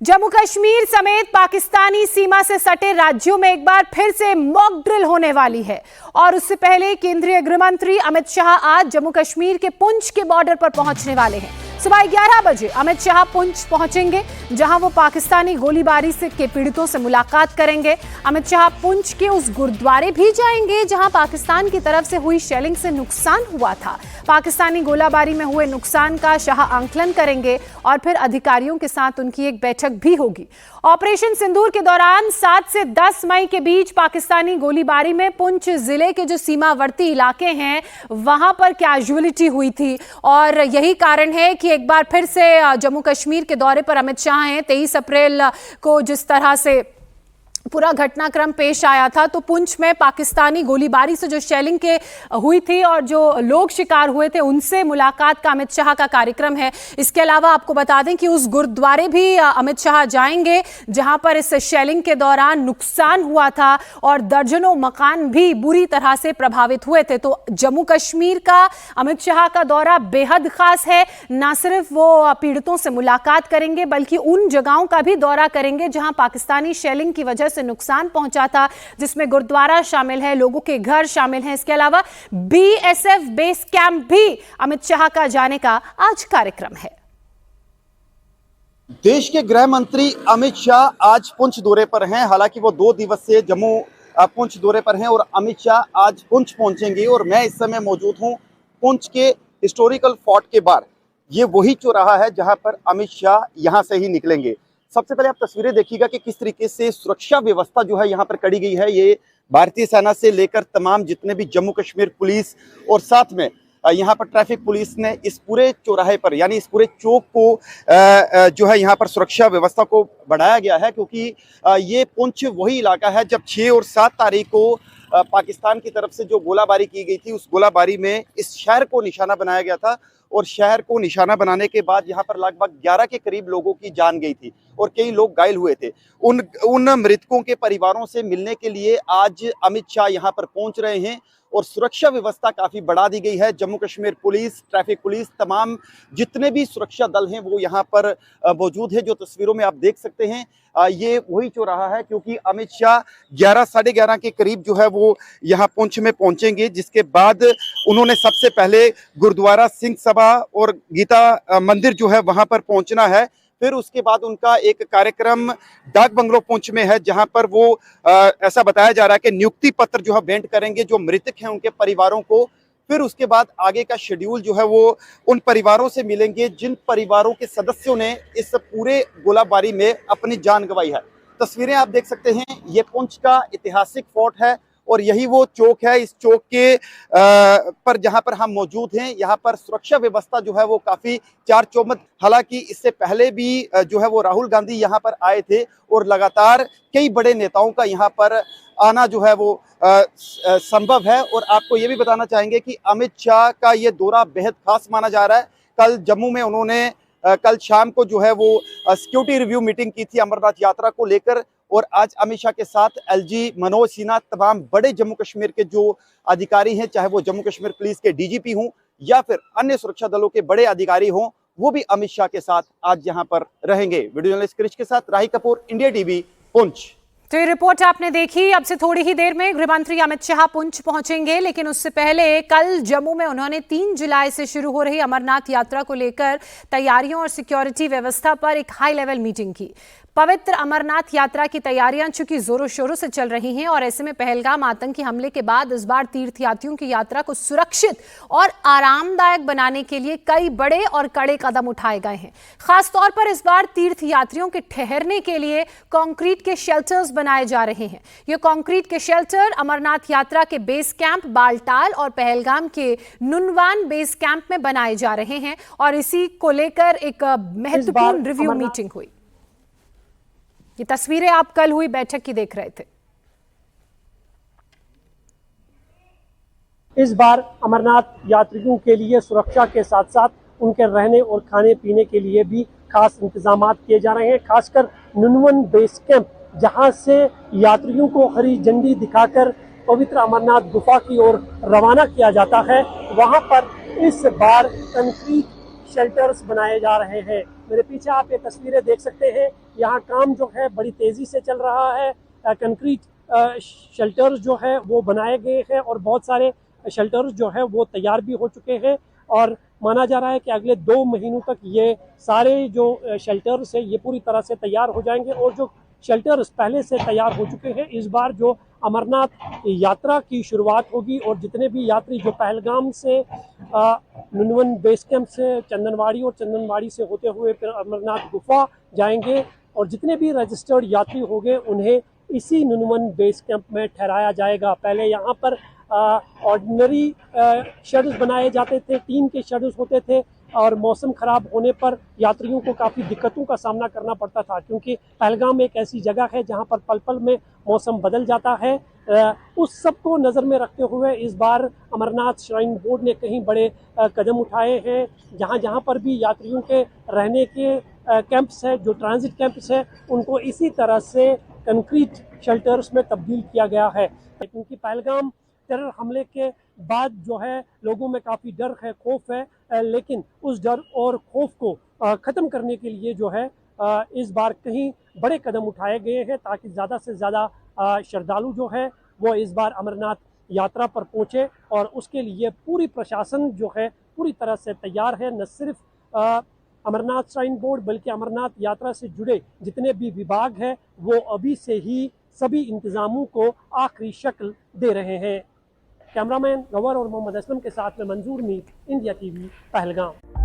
जम्मू कश्मीर समेत पाकिस्तानी सीमा से सटे राज्यों में एक बार फिर से मॉक ड्रिल होने वाली है और उससे पहले केंद्रीय गृह मंत्री अमित शाह आज जम्मू कश्मीर के पुंछ के बॉर्डर पर पहुंचने वाले हैं। सुबह 11 बजे अमित शाह पुंछ पहुंचेंगे, जहां वो पाकिस्तानी गोलीबारी के पीड़ितों से मुलाकात करेंगे। अमित शाह पुंछ के उस गुरुद्वारे भी जाएंगे जहां पाकिस्तान की तरफ से हुई शेलिंग से नुकसान हुआ था। पाकिस्तानी गोलाबारी में हुए नुकसान का शाह आंकलन करेंगे और फिर अधिकारियों के साथ उनकी एक बैठक भी होगी। ऑपरेशन सिंदूर के दौरान 7 से 10 मई के बीच पाकिस्तानी गोलीबारी में पुंछ जिले के जो सीमावर्ती इलाके हैं वहां पर कैजुअलिटी हुई थी और यही कारण है कि एक बार फिर से जम्मू कश्मीर के दौरे पर अमित शाह हैं। 23 अप्रैल को जिस तरह से पूरा घटनाक्रम पेश आया था, तो पुंछ में पाकिस्तानी गोलीबारी से जो शेलिंग के हुई थी और जो लोग शिकार हुए थे उनसे मुलाकात का अमित शाह का कार्यक्रम है। इसके अलावा आपको बता दें कि उस गुरुद्वारे भी अमित शाह जाएंगे जहां पर इस शेलिंग के दौरान नुकसान हुआ था और दर्जनों मकान भी बुरी तरह से प्रभावित हुए थे। तो जम्मू कश्मीर का अमित शाह का दौरा बेहद खास है। न सिर्फ वो पीड़ितों से मुलाकात करेंगे बल्कि उन जगहों का भी दौरा करेंगे जहां पाकिस्तानी शेलिंग की वजह से नुकसान पहुंचा था, जिसमें गुरुद्वारा शामिल है, लोगों के घर शामिल हैं। इसके अलावा बीएसएफ बेस कैंप भी अमित शाह का जाने का आज कार्यक्रम है। देश के गृह मंत्री अमित शाह आज पुंछ दौरे पर हैं। हालांकि वो 2 दिवसीय जम्मू पुंछ दौरे पर हैं और अमित शाह आज पुंछ पहुंचेंगे और मैं इस समय मौजूद हूं पुंछ के हिस्टोरिकल फोर्ट के बाहर। ये वही चौराहा है जहां पर अमित शाह यहां से ही निकलेंगे। सबसे पहले आप तस्वीरें देखिएगा कि किस तरीके से सुरक्षा व्यवस्था जो है यहाँ पर कड़ी गई है। ये भारतीय सेना से लेकर तमाम जितने भी जम्मू कश्मीर पुलिस और साथ में यहाँ पर ट्रैफिक पुलिस ने इस पूरे चौराहे पर यानी इस पूरे चौक को जो है यहाँ पर सुरक्षा व्यवस्था को बढ़ाया गया है, क्योंकि ये पुंछ वही इलाका है जब 6 और 7 तारीख को पाकिस्तान की तरफ से जो गोलाबारी की गई थी, उस गोलाबारी में इस शहर को निशाना बनाया गया था और शहर को निशाना बनाने के बाद यहाँ पर लगभग 11 के करीब लोगों की जान गई थी और कई लोग घायल हुए थे। उन मृतकों के परिवारों से मिलने के लिए आज अमित शाह यहाँ पर पहुंच रहे हैं और सुरक्षा व्यवस्था काफी बढ़ा दी गई है। Jammu Kashmir police, traffic police, तमाम जितने भी सुरक्षा दल हैं वो यहाँ पर मौजूद है। जो तस्वीरों में आप देख सकते हैं ये वही चौराहा है, क्योंकि अमित शाह 11 साढ़े 11 के करीब जो है वो यहाँ पुंछ में पहुंचेंगे, जिसके बाद उन्होंने सबसे पहले गुरुद्वारा सिंह सभा और गीता मंदिर जो है वहां पर पहुंचना है। फिर उसके बाद उनका एक कार्यक्रम डाक बंगलो पुंछ में है, जहां पर वो ऐसा बताया जा रहा है कि नियुक्ति पत्र जो है भेंट करेंगे जो मृतक हैं उनके परिवारों को। फिर उसके बाद आगे का शेड्यूल जो है वो उन परिवारों से मिलेंगे जिन परिवारों के सदस्यों ने इस पूरे गोलाबारी में अपनी जान गंवाई है। तस्वीरें आप देख सकते हैं, ये पुंछ का ऐतिहासिक फोर्ट है और यही वो चौक है। इस चौक के पर जहां पर हम मौजूद हैं, यहाँ पर सुरक्षा व्यवस्था जो है वो काफी चार चौबंद। हालांकि इससे पहले भी जो है वो राहुल गांधी यहाँ पर आए थे और लगातार कई बड़े नेताओं का यहाँ पर आना जो है वो संभव है। और आपको ये भी बताना चाहेंगे कि अमित शाह का ये दौरा बेहद खास माना जा रहा है। कल जम्मू में उन्होंने कल शाम को जो है वो सिक्योरिटी रिव्यू मीटिंग की थी अमरनाथ यात्रा को लेकर, और आज अमित शाह के साथ एलजी मनोज सिन्हा, तमाम बड़े जम्मू कश्मीर के जो अधिकारी हैं, चाहे वो जम्मू कश्मीर पुलिस के डीजीपी हों या फिर अन्य सुरक्षा दलों के बड़े अधिकारी हों, वो भी अमित शाह के साथ आज यहाँ पर रहेंगे। वीडियो जर्नलिस्ट क्रिश के साथ राही कपूर, इंडिया टीवी, पुंछ। तो ये रिपोर्ट आपने देखी। अब से थोड़ी ही देर में गृह मंत्री अमित शाह पुंछ पहुंचेंगे, लेकिन उससे पहले कल जम्मू में उन्होंने 3 जुलाई से शुरू हो रही अमरनाथ यात्रा को लेकर तैयारियों और सिक्योरिटी व्यवस्था पर एक हाई लेवल मीटिंग की। पवित्र अमरनाथ यात्रा की तैयारियां चूंकि जोरों शोरों से चल रही हैं और ऐसे में पहलगाम आतंकी हमले के बाद इस बार तीर्थयात्रियों की यात्रा को सुरक्षित और आरामदायक बनाने के लिए कई बड़े और कड़े कदम उठाए गए हैं। खासतौर पर इस बार तीर्थयात्रियों के ठहरने के लिए कंक्रीट के शेल्टर्स बनाए जा रहे हैं। ये कंक्रीट के शेल्टर अमरनाथ यात्रा के बेस कैंप बालटाल और पहलगाम के नुनवान बेस कैंप में बनाए जा रहे हैं और इसी को लेकर एक महत्वपूर्ण रिव्यू मीटिंग हुई। ये तस्वीरें आप कल हुई बैठक की देख रहे थे। इस बार अमरनाथ यात्रियों के लिए सुरक्षा के साथ साथ उनके रहने और खाने पीने के लिए भी खास इंतजाम किए जा रहे हैं। खासकर नुनवन बेस कैंप, जहां से यात्रियों को हरी झंडी दिखाकर पवित्र अमरनाथ गुफा की ओर रवाना किया जाता है, वहां पर इस बार कंक्रीट शेल्टर्स बनाए जा रहे हैं। मेरे पीछे आप ये तस्वीरें देख सकते हैं, यहाँ काम जो है बड़ी तेजी से चल रहा है। कंक्रीट शेल्टर्स जो है वो बनाए गए हैं और बहुत सारे शेल्टर्स जो है वो तैयार भी हो चुके हैं और माना जा रहा है कि अगले 2 महीनों तक ये सारे जो शेल्टर्स है ये पूरी तरह से तैयार हो जाएंगे। और जो शेल्टर्स पहले से तैयार हो चुके हैं, इस बार जो अमरनाथ यात्रा की शुरुआत होगी और जितने भी यात्री जो पहलगाम से नुनवन बेस कैंप से चंदनवाड़ी और चंदनवाड़ी से होते हुए फिर अमरनाथ गुफा जाएंगे और जितने भी रजिस्टर्ड यात्री होंगे उन्हें इसी नुनवन बेस कैंप में ठहराया जाएगा। पहले यहाँ पर ऑर्डिनरी शेड्स बनाए जाते थे, टीन के शेड्स होते थे और मौसम खराब होने पर यात्रियों को काफ़ी दिक्कतों का सामना करना पड़ता था, क्योंकि पहलगाम एक ऐसी जगह है जहाँ पर पल पल में मौसम बदल जाता है। उस सब को नज़र में रखते हुए इस बार अमरनाथ श्राइन बोर्ड ने कई बड़े कदम उठाए हैं। जहाँ जहाँ पर भी यात्रियों के रहने के कैंप्स है, जो ट्रांजिट कैंप्स है, उनको इसी तरह से कंक्रीट शेल्टर्स में तब्दील किया गया है। क्योंकि पहलगाम टेरर हमले के बाद जो है लोगों में काफ़ी डर है, खौफ है, लेकिन उस डर और खौफ को ख़त्म करने के लिए जो है इस बार कहीं बड़े कदम उठाए गए हैं ताकि ज़्यादा से ज़्यादा श्रद्धालु जो है वो इस बार अमरनाथ यात्रा पर पहुँचे। और उसके लिए पूरी प्रशासन जो है पूरी तरह से तैयार है। न सिर्फ अमरनाथ श्राइन बोर्ड बल्कि अमरनाथ यात्रा से जुड़े जितने भी विभाग हैं वो अभी से ही सभी इंतज़ामों को आखिरी शक्ल दे रहे हैं। कैमरामैन गवर और मोहम्मद असलम के साथ में मंजूर मीर, इंडिया टीवी, पहलगाम।